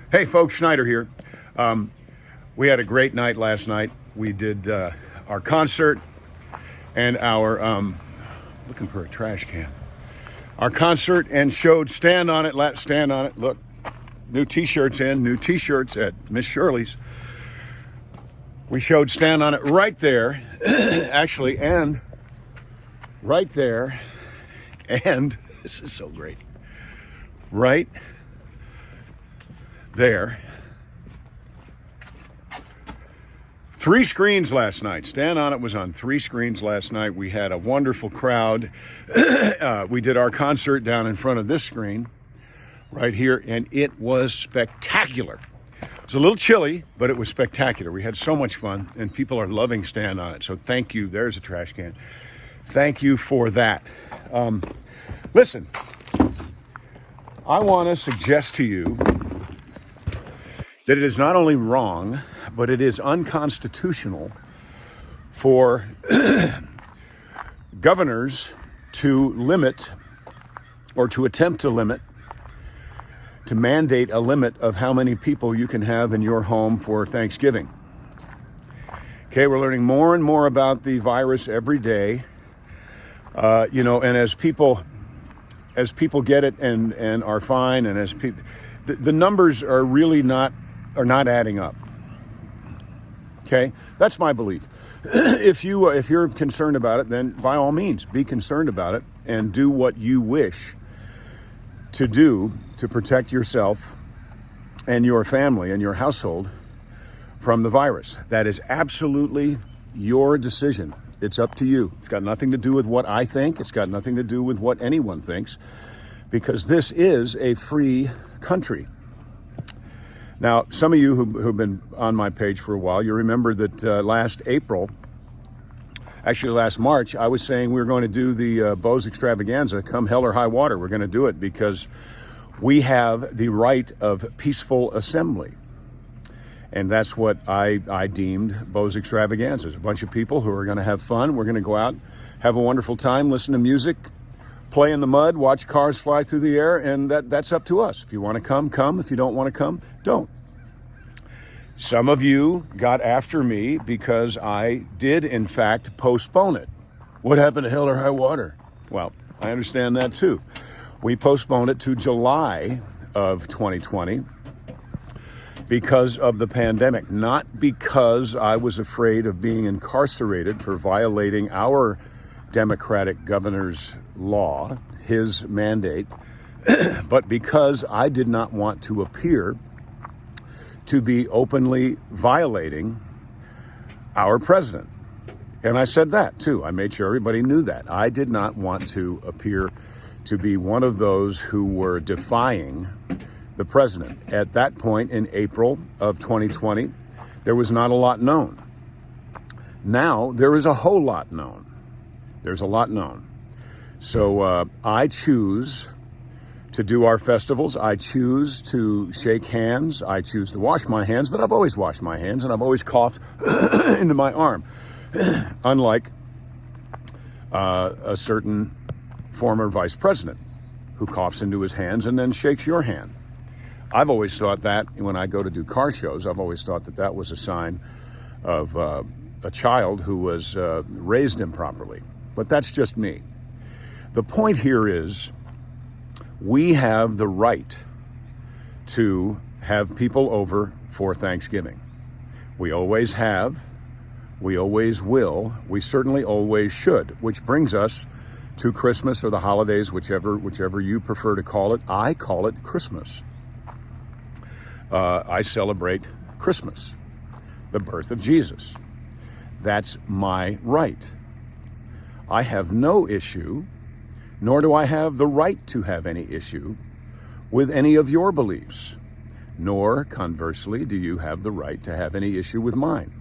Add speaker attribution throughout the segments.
Speaker 1: Hey folks, Schneider here. We had a great night last night. We did our concert and our, looking for a trash can. Our concert and showed Stand On It, Stand On It. Look, new t-shirts at Miss Shirley's. We showed Stand On It right there, actually, and right there, and this is so great, right there. 3 screens last night. Stand On It was on 3 screens last night. We had a wonderful crowd. We did our concert down in front of this screen right here, and it was spectacular. It was a little chilly, but it was spectacular. We had so much fun, and people are loving Stand On It. So thank you. There's a trash can. Thank you for that. Listen, I want to suggest to you that it is not only wrong, but it is unconstitutional for governors to limit or to attempt to limit, to mandate a limit of how many people you can have in your home for Thanksgiving. Okay, we're learning more and more about the virus every day. And as people get it and are fine, and as people, the numbers are really not adding up. Okay, that's my belief. If you're concerned about it, then by all means be concerned about it and do what you wish to do to protect yourself and your family and your household from the virus. That is absolutely your decision. It's up to you. It's got nothing to do with what I think. It's got nothing to do with what anyone thinks, because this is a free country. Now, some of you who've been on my page for a while, you remember that last March, I was saying we were going to do the Bose Extravaganza, come hell or high water. We're going to do it because we have the right of peaceful assembly. And that's what I deemed Bose Extravaganzas. A bunch of people who are going to have fun. We're going to go out, have a wonderful time, listen to music, play in the mud, watch cars fly through the air, and that's up to us. If you want to come, come. If you don't want to come, don't. Some of you got after me because I did, in fact, postpone it. What happened to hell or high water? Well, I understand that too. We postponed it to July of 2020 because of the pandemic, not because I was afraid of being incarcerated for violating our Democratic governor's law, his mandate, but because I did not want to appear to be openly violating our president. And I said that too. I made sure everybody knew that. I did not want to appear to be one of those who were defying the president. At that point in April of 2020, there was not a lot known. Now there is a whole lot known. There's a lot known. So I choose to do our festivals. I choose to shake hands. I choose to wash my hands, but I've always washed my hands and I've always coughed into my arm. Unlike a certain former vice president who coughs into his hands and then shakes your hand. I've always thought that when I go to do car shows, I've always thought that was a sign of a child who was raised improperly. But that's just me. The point here is we have the right to have people over for Thanksgiving. We always have. We always will. We certainly always should, which brings us to Christmas or the holidays, whichever you prefer to call it. I call it Christmas. I celebrate Christmas, the birth of Jesus. That's my right. I have no issue, nor do I have the right to have any issue with any of your beliefs, nor, conversely, do you have the right to have any issue with mine.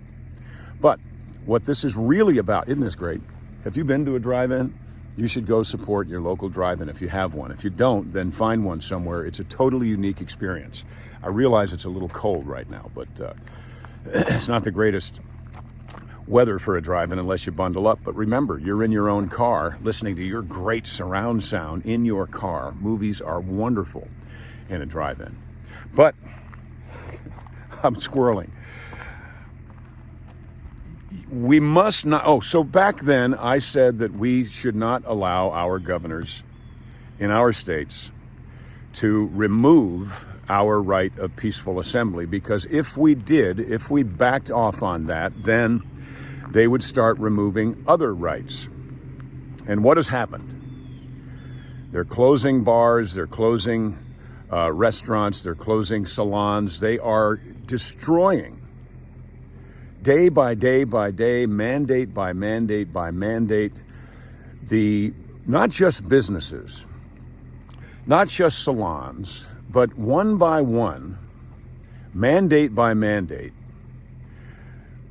Speaker 1: But what this is really about, isn't this great? Have you been to a drive-in? You should go support your local drive-in if you have one. If you don't, then find one somewhere. It's a totally unique experience. I realize it's a little cold right now, but it's not the greatest weather for a drive-in unless you bundle up. But remember, you're in your own car listening to your great surround sound in your car. Movies are wonderful in a drive-in. But I'm squirreling. We must not. Oh, so back then I said that we should not allow our governors in our states to remove our right of peaceful assembly, because if we backed off on that, then they would start removing other rights. And what has happened? They're closing bars, they're closing restaurants, they're closing salons. They are destroying, day by day by day, mandate by mandate by mandate, not just businesses, not just salons, but one by one, mandate by mandate,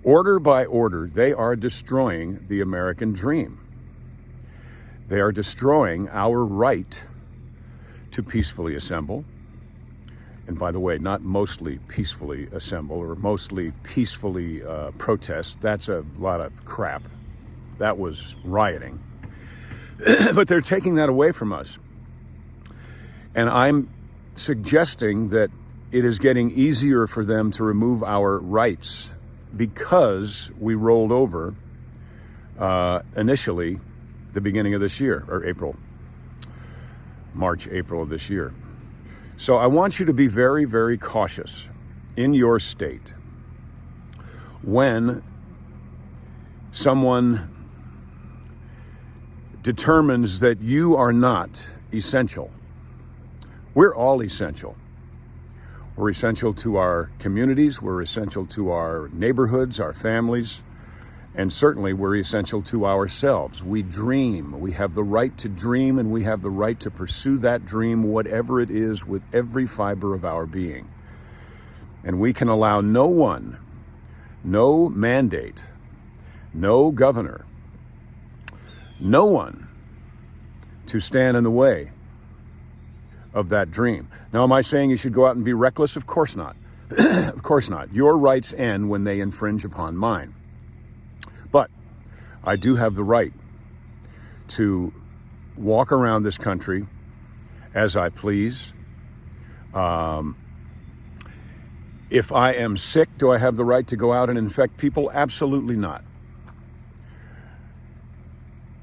Speaker 1: order by order, they are destroying the American dream. They are destroying our right to peacefully assemble. And by the way, not mostly peacefully assemble or mostly peacefully protest. That's a lot of crap. That was rioting. But they're taking that away from us. And I'm suggesting that it is getting easier for them to remove our rights because we rolled over initially the beginning of this year, or March, April of this year. So I want you to be very, very cautious in your state when someone determines that you are not essential. We're all essential. We're essential to our communities, we're essential to our neighborhoods, our families, and certainly we're essential to ourselves. We dream. We have the right to dream, and we have the right to pursue that dream, whatever it is, with every fiber of our being. And we can allow no one, no mandate, no governor, no one to stand in the way of that dream. Now, am I saying you should go out and be reckless? Of course not. Of course not. Your rights end when they infringe upon mine. But I do have the right to walk around this country as I please. If I am sick, do I have the right to go out and infect people? Absolutely not.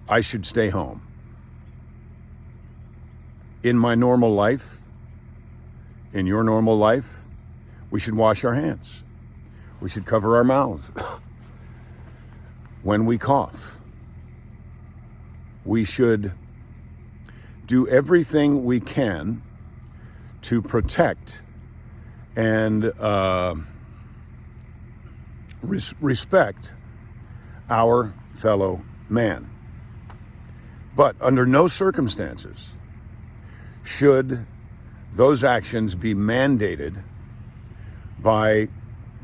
Speaker 1: I should stay home. In my normal life, in your normal life, we should wash our hands. We should cover our mouths. When we cough, we should do everything we can to protect and respect our fellow man. But under no circumstances should those actions be mandated by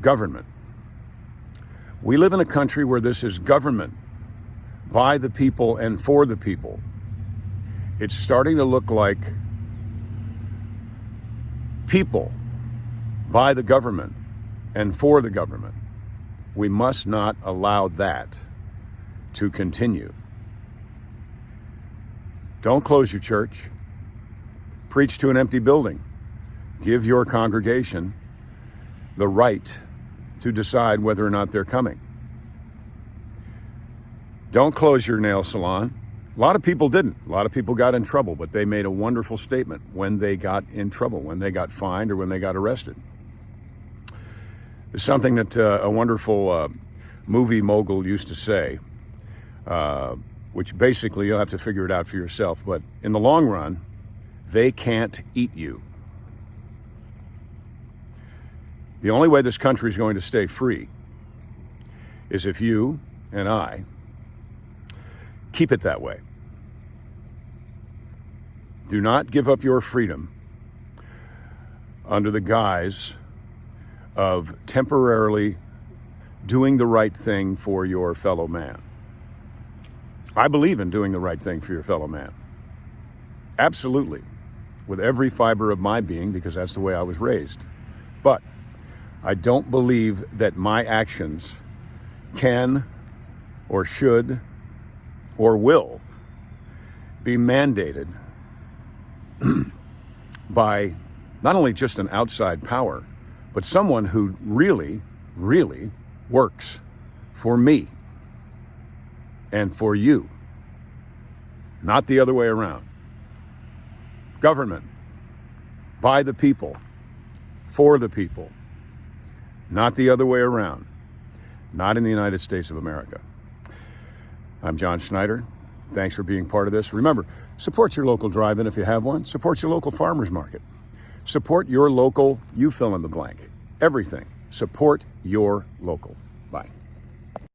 Speaker 1: government. We live in a country where this is government by the people and for the people. It's starting to look like people by the government and for the government. We must not allow that to continue. Don't close your church. Preach to an empty building. Give your congregation the right to decide whether or not they're coming. Don't close your nail salon. A lot of people didn't. A lot of people got in trouble, but they made a wonderful statement when they got in trouble, when they got fined or when they got arrested. There's something that a wonderful movie mogul used to say, which basically you'll have to figure it out for yourself, but in the long run, they can't eat you. The only way this country is going to stay free is if you and I keep it that way. Do not give up your freedom under the guise of temporarily doing the right thing for your fellow man. I believe in doing the right thing for your fellow man. Absolutely. With every fiber of my being, because that's the way I was raised. But I don't believe that my actions can or should or will be mandated by not only just an outside power, but someone who really, really works for me and for you, not the other way around. Government, by the people, for the people, not the other way around, not in the United States of America. I'm John Schneider. Thanks for being part of this. Remember, support your local drive-in if you have one. Support your local farmers market. Support your local, you fill in the blank. Everything. Support your local.